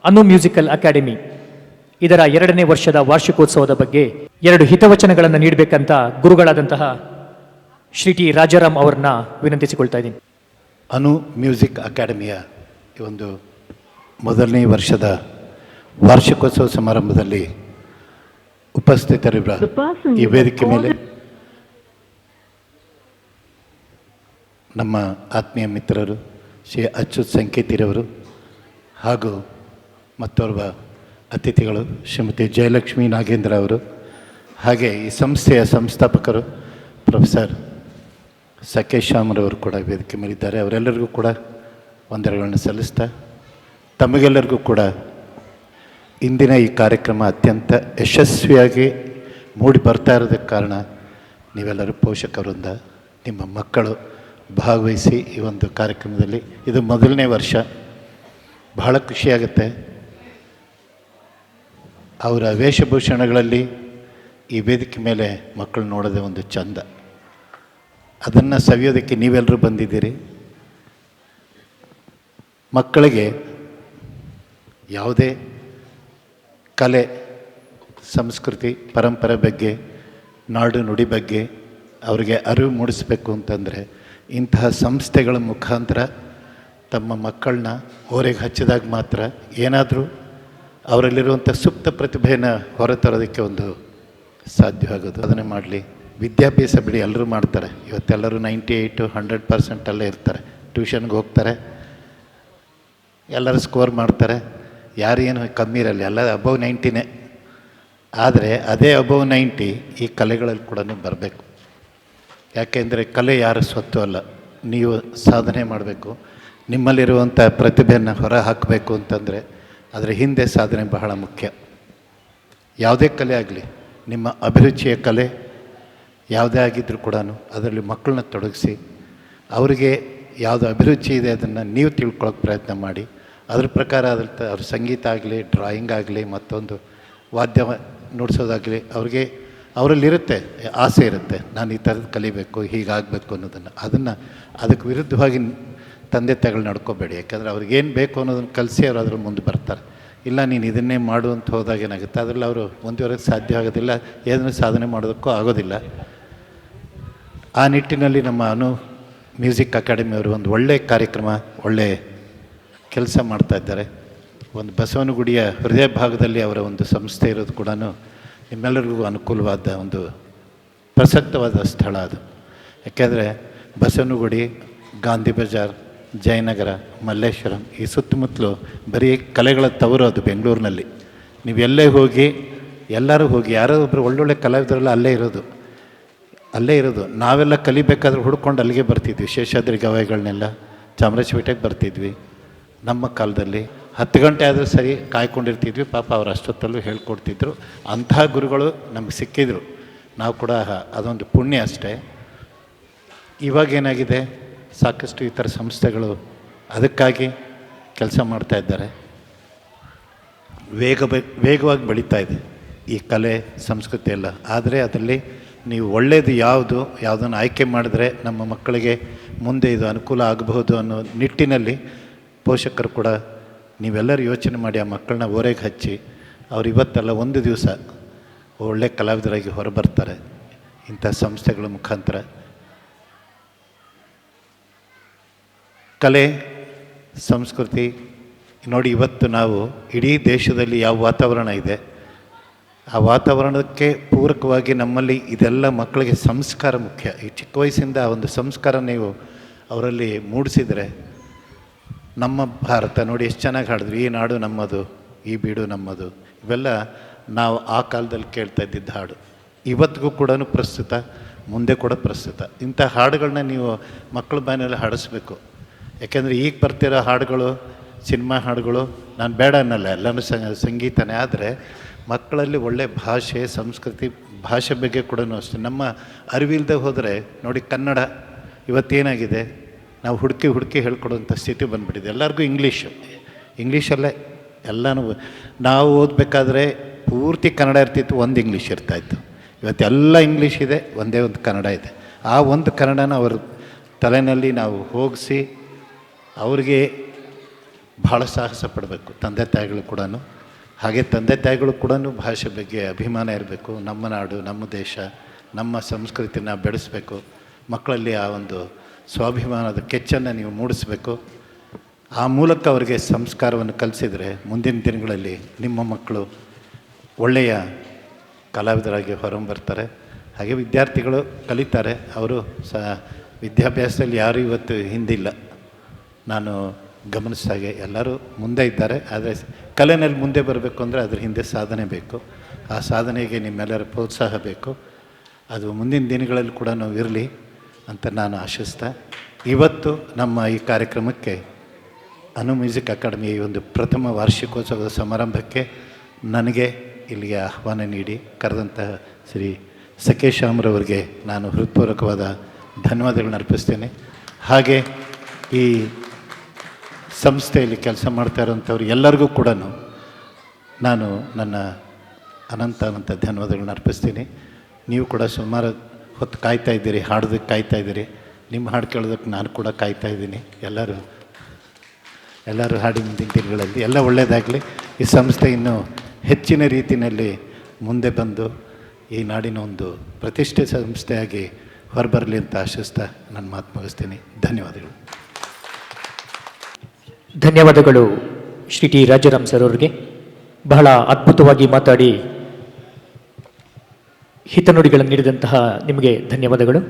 ಅನು musical academy ಇದರ 2ನೇ ವರ್ಷದ ವಾರ್ಷಿಕೋತ್ಸವದ ಬಗ್ಗೆ 2 ಹಿತವಚನಗಳನ್ನು ನೀಡಬೇಕಂತ ಗುರುಗಳಾದಂತಹ ಶ್ರೀ ಟಿ ರಾಜಾರಾಮ್ ಅವರನ್ನ ವಿನಂತಿಸಿಕೊಳ್ತಾ ಇದ್ದೀನಿ. ಅನು ಮ್ಯೂಸಿಕ್ ಅಕಾಡೆಮಿಯ ಒಂದು ಮೊದಲನೇ ವರ್ಷದ ವಾರ್ಷಿಕೋತ್ಸವ ಸಮಾರಂಭದಲ್ಲಿ ಉಪಸ್ಥಿತರಿರುವ ಈ ವೇದಿಕೆ ಮೇಲೆ ನಮ್ಮ ಆತ್ಮೀಯ ಮಿತ್ರರು ಶ್ರೀ ಅಚ್ಯುತ್ ಸಂಕೇತಿರವರು ಹಾಗೂ ಮತ್ತೋರ್ವ ಅತಿಥಿಗಳು ಶ್ರೀಮತಿ ಜಯಲಕ್ಷ್ಮಿ ನಾಗೇಂದ್ರ ಅವರು, ಹಾಗೆ ಈ ಸಂಸ್ಥೆಯ ಸಂಸ್ಥಾಪಕರು ಪ್ರೊಫೆಸರ್ ಸಕೇಶ್ ಶ್ಯಾಮರವರು ಕೂಡ ವೇದಿಕೆ ಮೇಲಿದ್ದಾರೆ. ಅವರೆಲ್ಲರಿಗೂ ಕೂಡ ವಂದನೆಗಳನ್ನು ಸಲ್ಲಿಸ್ತಾ ತಮಗೆಲ್ಲರಿಗೂ ಕೂಡ ಇಂದಿನ ಈ ಕಾರ್ಯಕ್ರಮ ಅತ್ಯಂತ ಯಶಸ್ವಿಯಾಗಿ ಮೂಡಿ ಬರ್ತಾ ಇರೋದಕ್ಕೆ ಕಾರಣ ನೀವೆಲ್ಲರೂ ಪೋಷಕರಿಂದ ನಿಮ್ಮ ಮಕ್ಕಳು ಭಾಗವಹಿಸಿ ಈ ಒಂದು ಕಾರ್ಯಕ್ರಮದಲ್ಲಿ. ಇದು ಮೊದಲನೇ ವರ್ಷ, ಬಹಳ ಖುಷಿಯಾಗುತ್ತೆ. ಅವರ ವೇಷಭೂಷಣಗಳಲ್ಲಿ ಈ ವೇದಿಕೆ ಮೇಲೆ ಮಕ್ಕಳು ನೋಡೋದೇ ಒಂದು ಚಂದ. ಅದನ್ನು ಸವಿಯೋದಕ್ಕೆ ನೀವೆಲ್ಲರೂ ಬಂದಿದ್ದೀರಿ. ಮಕ್ಕಳಿಗೆ ಯಾವುದೇ ಕಲೆ, ಸಂಸ್ಕೃತಿ, ಪರಂಪರೆ ಬಗ್ಗೆ, ನಾಡು ನುಡಿ ಬಗ್ಗೆ ಅವರಿಗೆ ಅರಿವು ಮೂಡಿಸಬೇಕು ಅಂತಂದರೆ ಇಂತಹ ಸಂಸ್ಥೆಗಳ ಮುಖಾಂತರ ತಮ್ಮ ಮಕ್ಕಳನ್ನ ಓರೆಗೆ ಹಚ್ಚಿದಾಗ ಮಾತ್ರ ಏನಾದರೂ ಅವರಲ್ಲಿರುವಂಥ ಸುಪ್ತ ಪ್ರತಿಭೆಯನ್ನು ಹೊರತರೋದಕ್ಕೆ ಒಂದು ಸಾಧ್ಯವಾಗೋದು. ಅದನ್ನೇ ಮಾಡಲಿ. ವಿದ್ಯಾಭ್ಯಾಸ ಬಿಡಿ, ಎಲ್ಲರೂ ಮಾಡ್ತಾರೆ. ಇವತ್ತೆಲ್ಲರೂ 98 100% ಅಲ್ಲೇ ಇರ್ತಾರೆ. ಟ್ಯೂಷನ್ಗೆ ಹೋಗ್ತಾರೆ, ಎಲ್ಲರೂ ಸ್ಕೋರ್ ಮಾಡ್ತಾರೆ, ಯಾರೇನು ಕಮ್ಮಿ ಇರಲ್ಲ, ಎಲ್ಲ ಅಬೌವ್ 90ನೇ. ಆದರೆ ಅದೇ ಅಬೌವ್ 90 ಈ ಕಲೆಗಳಲ್ಲಿ ಕೂಡ ಬರಬೇಕು. ಯಾಕೆಂದರೆ ಕಲೆ ಯಾರ ಸ್ವತ್ತು ಅಲ್ಲ. ನೀವು ಸಾಧನೆ ಮಾಡಬೇಕು, ನಿಮ್ಮಲ್ಲಿರುವಂಥ ಪ್ರತಿಭೆಯನ್ನು ಹೊರ ಹಾಕಬೇಕು ಅಂತಂದರೆ ಅದರ ಹಿಂದೆ ಸಾಧನೆ ಬಹಳ ಮುಖ್ಯ. ಯಾವುದೇ ಕಲೆ ಆಗಲಿ, ನಿಮ್ಮ ಅಭಿರುಚಿಯ ಕಲೆ ಯಾವುದೇ ಆಗಿದ್ದರೂ ಕೂಡ ಅದರಲ್ಲಿ ಮಕ್ಕಳನ್ನ ತೊಡಗಿಸಿ ಅವರಿಗೆ ಯಾವುದು ಅಭಿರುಚಿ ಇದೆ ಅದನ್ನು ನೀವು ತಿಳ್ಕೊಳ್ಳೋಕೆ ಪ್ರಯತ್ನ ಮಾಡಿ. ಅದ್ರ ಪ್ರಕಾರ ಅವ್ರ ಸಂಗೀತ ಆಗಲಿ, ಡ್ರಾಯಿಂಗ್ ಆಗಲಿ, ಮತ್ತೊಂದು ವಾದ್ಯ ನುಡಿಸೋದಾಗಲಿ, ಅವರಲ್ಲಿರುತ್ತೆ, ಆಸೆ ಇರುತ್ತೆ, ನಾನು ಈ ಥರದ್ದು ಕಲಿಬೇಕು, ಹೀಗಾಗಬೇಕು ಅನ್ನೋದನ್ನು. ಅದಕ್ಕೆ ವಿರುದ್ಧವಾಗಿ ತಂದೆ ತಾಯಿಗಳು ನಡ್ಕೋಬೇಡಿ. ಯಾಕಂದರೆ ಅವ್ರಿಗೇನು ಬೇಕು ಅನ್ನೋದನ್ನು ಕಲಿಸಿ ಅವರು ಅದ್ರಲ್ಲಿ ಮುಂದೆ ಬರ್ತಾರೆ. ಇಲ್ಲ ನೀನು ಇದನ್ನೇ ಮಾಡು ಅಂತ ಹೋದಾಗ ಏನಾಗುತ್ತೆ, ಅದರಲ್ಲಿ ಅವರು ಮುಂದುವರೆಯೋಕ್ಕೆ ಸಾಧ್ಯ ಆಗೋದಿಲ್ಲ, ಏನೂ ಸಾಧನೆ ಮಾಡೋದಕ್ಕೂ ಆಗೋದಿಲ್ಲ. ಆ ನಿಟ್ಟಿನಲ್ಲಿ ನಮ್ಮ ಅನು ಮ್ಯೂಸಿಕ್ ಅಕಾಡೆಮಿಯವರು ಒಂದು ಒಳ್ಳೆಯ ಕಾರ್ಯಕ್ರಮ, ಒಳ್ಳೆಯ ಕೆಲಸ ಮಾಡ್ತಾಯಿದ್ದಾರೆ. ಒಂದು ಬಸವನಗುಡಿಯ ಹೃದಯ ಭಾಗದಲ್ಲಿ ಅವರ ಒಂದು ಸಂಸ್ಥೆ ಇರೋದು ಕೂಡ ನಿಮ್ಮೆಲ್ಲರಿಗೂ ಅನುಕೂಲವಾದ ಒಂದು ಪ್ರಸಕ್ತವಾದ ಸ್ಥಳ ಅದು. ಯಾಕೆಂದರೆ ಬಸವನಗುಡಿ, ಗಾಂಧಿ ಬಜಾರ್, ಜಯನಗರ, ಮಲ್ಲೇಶ್ವರಂ ಈ ಸುತ್ತಮುತ್ತಲು ಬರೀ ಕಲೆಗಳ ತವರು ಅದು. ಬೆಂಗಳೂರಿನಲ್ಲಿ ನೀವು ಎಲ್ಲೇ ಹೋಗಿ, ಎಲ್ಲರೂ ಹೋಗಿ, ಯಾರೋ ಒಬ್ಬರು ಒಳ್ಳೊಳ್ಳೆ ಕಲಾವಿದರೆಲ್ಲ ಅಲ್ಲೇ ಇರೋದು. ನಾವೆಲ್ಲ ಕಲಿಬೇಕಾದ್ರೆ ಹುಡ್ಕೊಂಡು ಅಲ್ಲಿಗೆ ಬರ್ತಿದ್ವಿ. ಶೇಷಾದ್ರಿ ಗವಾಯಿಗಳನ್ನೆಲ್ಲ ಚಾಮರಾಜಪೇಟೆಗೆ ಬರ್ತಿದ್ವಿ. ನಮ್ಮ ಕಾಲದಲ್ಲಿ 10 ಗಂಟೆ ಆದರೂ ಸರಿ ಕಾಯ್ಕೊಂಡಿರ್ತಿದ್ವಿ. ಪಾಪ ಅವ್ರು ಅಷ್ಟೊತ್ತಲ್ಲೂ ಹೇಳ್ಕೊಡ್ತಿದ್ರು. ಅಂತಹ ಗುರುಗಳು ನಮಗೆ ಸಿಕ್ಕಿದ್ರು. ನಾವು ಕೂಡ ಅದೊಂದು ಪುಣ್ಯ ಅಷ್ಟೇ. ಇವಾಗೇನಾಗಿದೆ, ಸಾಕಷ್ಟು ಈ ಥರ ಸಂಸ್ಥೆಗಳು ಅದಕ್ಕಾಗಿ ಕೆಲಸ ಮಾಡ್ತಾ ಇದ್ದಾರೆ. ವೇಗವಾಗಿ ಬೆಳೀತಾ ಇದೆ ಈ ಕಲೆ, ಸಂಸ್ಕೃತಿ ಎಲ್ಲ. ಆದರೆ ಅದರಲ್ಲಿ ನೀವು ಒಳ್ಳೆಯದು ಯಾವುದನ್ನು ಆಯ್ಕೆ ಮಾಡಿದ್ರೆ ನಮ್ಮ ಮಕ್ಕಳಿಗೆ ಮುಂದೆ ಇದು ಅನುಕೂಲ ಆಗಬಹುದು ಅನ್ನೋ ನಿಟ್ಟಿನಲ್ಲಿ ಪೋಷಕರು ಕೂಡ ನೀವೆಲ್ಲರೂ ಯೋಚನೆ ಮಾಡಿ ಆ ಮಕ್ಕಳನ್ನ ಓರೆಗೆ ಹಚ್ಚಿ ಅವ್ರು ಇವತ್ತೆಲ್ಲ ಒಂದು ದಿವಸ ಒಳ್ಳೆ ಕಲಾವಿದರಾಗಿ ಹೊರಬರ್ತಾರೆ ಇಂಥ ಸಂಸ್ಥೆಗಳ ಮುಖಾಂತರ. ಕಲೆ, ಸಂಸ್ಕೃತಿ ನೋಡಿ, ಇವತ್ತು ನಾವು ಇಡೀ ದೇಶದಲ್ಲಿ ಯಾವ ವಾತಾವರಣ ಇದೆ, ಆ ವಾತಾವರಣಕ್ಕೆ ಪೂರಕವಾಗಿ ನಮ್ಮಲ್ಲಿ ಇದೆಲ್ಲ ಮಕ್ಕಳಿಗೆ ಸಂಸ್ಕಾರ ಮುಖ್ಯ. ಈ ಚಿಕ್ಕ ವಯಸ್ಸಿಂದ ಆ ಒಂದು ಸಂಸ್ಕಾರ ನೀವು ಅವರಲ್ಲಿ ಮೂಡಿಸಿದರೆ, ನಮ್ಮ ಭಾರತ ನೋಡಿ ಎಷ್ಟು ಚೆನ್ನಾಗಿ ಹಾಡಿದ್ರು, ಈ ನಾಡು ನಮ್ಮದು, ಈ ಬೀಡು ನಮ್ಮದು, ಇವೆಲ್ಲ ನಾವು ಆ ಕಾಲದಲ್ಲಿ ಕೇಳ್ತಾ ಇದ್ದಿದ್ದ ಹಾಡು ಇವತ್ತಿಗೂ ಕೂಡ ಪ್ರಸ್ತುತ, ಮುಂದೆ ಕೂಡ ಪ್ರಸ್ತುತ. ಇಂಥ ಹಾಡುಗಳನ್ನ ನೀವು ಮಕ್ಕಳ ಬಾಯಲ್ಲಿ ಹಾಡಿಸ್ಬೇಕು. ಯಾಕೆಂದರೆ ಈಗ ಬರ್ತಿರೋ ಹಾಡುಗಳು, ಸಿನಿಮಾ ಹಾಡುಗಳು, ನಾನು ಬೇಡ ಅನ್ನಲ್ಲ, ಎಲ್ಲನೂ ಸಂಗೀತನೇ. ಆದರೆ ಮಕ್ಕಳಲ್ಲಿ ಒಳ್ಳೆಯ ಭಾಷೆ, ಸಂಸ್ಕೃತಿ, ಭಾಷೆ ಬಗ್ಗೆ ಕೂಡ ಅಷ್ಟೇ. ನಮ್ಮ ಅರಿವಿಲ್ಲದೆ ಹೋದರೆ ನೋಡಿ, ಕನ್ನಡ ಇವತ್ತೇನಾಗಿದೆ, ನಾವು ಹುಡುಕಿ ಹೇಳ್ಕೊಡುವಂಥ ಸ್ಥಿತಿ ಬಂದುಬಿಟ್ಟಿದೆ. ಎಲ್ಲರಿಗೂ ಇಂಗ್ಲೀಷಲ್ಲೇ ಎಲ್ಲನೂ. ನಾವು ಓದಬೇಕಾದ್ರೆ ಪೂರ್ತಿ ಕನ್ನಡ ಇರ್ತಿತ್ತು, ಒಂದು ಇಂಗ್ಲೀಷ್ ಇರ್ತಾಯಿತ್ತು. ಇವತ್ತೆಲ್ಲ ಇಂಗ್ಲೀಷ್ ಇದೆ, ಒಂದೇ ಒಂದು ಕನ್ನಡ ಇದೆ. ಆ ಒಂದು ಕನ್ನಡನ ಅವ್ರ ತಲೆಯಲ್ಲಿ ನಾವು ಹೋಗಿಸಿ ಅವ್ರಿಗೆ ಭಾಳ ಸಾಹಸ ಪಡಬೇಕು ತಂದೆ ತಾಯಿಗಳು ಕೂಡ. ಹಾಗೆ ತಂದೆ ತಾಯಿಗಳು ಕೂಡ ಭಾಷೆ ಬಗ್ಗೆ ಅಭಿಮಾನ ಇರಬೇಕು. ನಮ್ಮ ನಾಡು, ನಮ್ಮ ದೇಶ, ನಮ್ಮ ಸಂಸ್ಕೃತಿನ ಬೆಳೆಸಬೇಕು. ಮಕ್ಕಳಲ್ಲಿ ಆ ಒಂದು ಸ್ವಾಭಿಮಾನದ ಕೆಚ್ಚನ್ನು ನೀವು ಮೂಡಿಸಬೇಕು. ಆ ಮೂಲಕ ಅವರಿಗೆ ಸಂಸ್ಕಾರವನ್ನು ಕಲಿಸಿದರೆ ಮುಂದಿನ ದಿನಗಳಲ್ಲಿ ನಿಮ್ಮ ಮಕ್ಕಳು ಒಳ್ಳೆಯ ಕಲಾವಿದರಾಗಿ ಹೊರಬರ್ತಾರೆ. ಹಾಗೆ ವಿದ್ಯಾರ್ಥಿಗಳು ಕಲಿತಾರೆ. ಅವರು ವಿದ್ಯಾಭ್ಯಾಸದಲ್ಲಿ ಯಾರೂ ಇವತ್ತು ಹಿಂದಿಲ್ಲ. ನಾನು ಗಮನಿಸಿದಾಗೆ ಎಲ್ಲರೂ ಮುಂದೆ ಇದ್ದಾರೆ. ಆದರೆ ಕಲೆಯಲ್ಲಿ ಮುಂದೆ ಬರಬೇಕು ಅಂದರೆ ಅದ್ರ ಹಿಂದೆ ಸಾಧನೆ ಬೇಕು. ಆ ಸಾಧನೆಗೆ ನಿಮ್ಮೆಲ್ಲರ ಪ್ರೋತ್ಸಾಹ ಬೇಕು. ಅದು ಮುಂದಿನ ದಿನಗಳಲ್ಲಿ ಕೂಡ ಇರಲಿ ಅಂತ ನಾನು ಆಶಿಸ್ತಾ, ಇವತ್ತು ನಮ್ಮ ಈ ಕಾರ್ಯಕ್ರಮಕ್ಕೆ ಮ್ಯೂಸಿಕ್ ಅಕಾಡೆಮಿ ಈ ಒಂದು ಪ್ರಥಮ ವಾರ್ಷಿಕೋತ್ಸವದ ಸಮಾರಂಭಕ್ಕೆ ನನಗೆ ಇಲ್ಲಿಗೆ ಆಹ್ವಾನ ನೀಡಿ ಕರೆದಂತಹ ಶ್ರೀ ಸಕೇಶಾಮ್ರವರಿಗೆ ನಾನು ಹೃತ್ಪೂರ್ವಕವಾದ ಧನ್ಯವಾದಗಳನ್ನ ಅರ್ಪಿಸ್ತೇನೆ. ಹಾಗೆ ಈ ಸಂಸ್ಥೆಯಲ್ಲಿ ಕೆಲಸ ಮಾಡ್ತಾ ಇರೋಂಥವ್ರು ಎಲ್ಲರಿಗೂ ಕೂಡ ನಾನು ನನ್ನ ಅನಂತ ಧನ್ಯವಾದಗಳನ್ನ ಅರ್ಪಿಸ್ತೀನಿ. ನೀವು ಕೂಡ ಸುಮಾರು ಹೊತ್ತು ಕಾಯ್ತಾ ಇದ್ದೀರಿ, ಹಾಡೋದಕ್ಕೆ ಕಾಯ್ತಾ ಇದ್ದೀರಿ. ನಿಮ್ಮ ಹಾಡು ಕೇಳೋದಕ್ಕೆ ನಾನು ಕೂಡ ಕಾಯ್ತಾ ಇದ್ದೀನಿ. ಎಲ್ಲರೂ ಹಾಡಿ ಮುಂದಿನ ದಿನಗಳಲ್ಲಿ ಎಲ್ಲ ಒಳ್ಳೆಯದಾಗಲಿ. ಈ ಸಂಸ್ಥೆ ಇನ್ನೂ ಹೆಚ್ಚಿನ ರೀತಿಯಲ್ಲಿ ಮುಂದೆ ಬಂದು ಈ ನಾಡಿನ ಒಂದು ಪ್ರತಿಷ್ಠೆ ಸಂಸ್ಥೆಯಾಗಿ ಹೊರಬರಲಿ ಅಂತ ಆಶಿಸ್ತಾ ನಾನು ಮಾತು ಮುಗಿಸ್ತೀನಿ. ಧನ್ಯವಾದಗಳು. ಧನ್ಯವಾದಗಳು ಶ್ರೀ ಟಿ ರಾಜಾರಾಮ್ ಸರ್ ಅವರಿಗೆ. ಬಹಳ ಅದ್ಭುತವಾಗಿ ಮಾತಾಡಿ ಹಿತನುಡಿಗಳನ್ನು ನೀಡಿದಂತಹ ನಿಮಗೆ ಧನ್ಯವಾದಗಳು.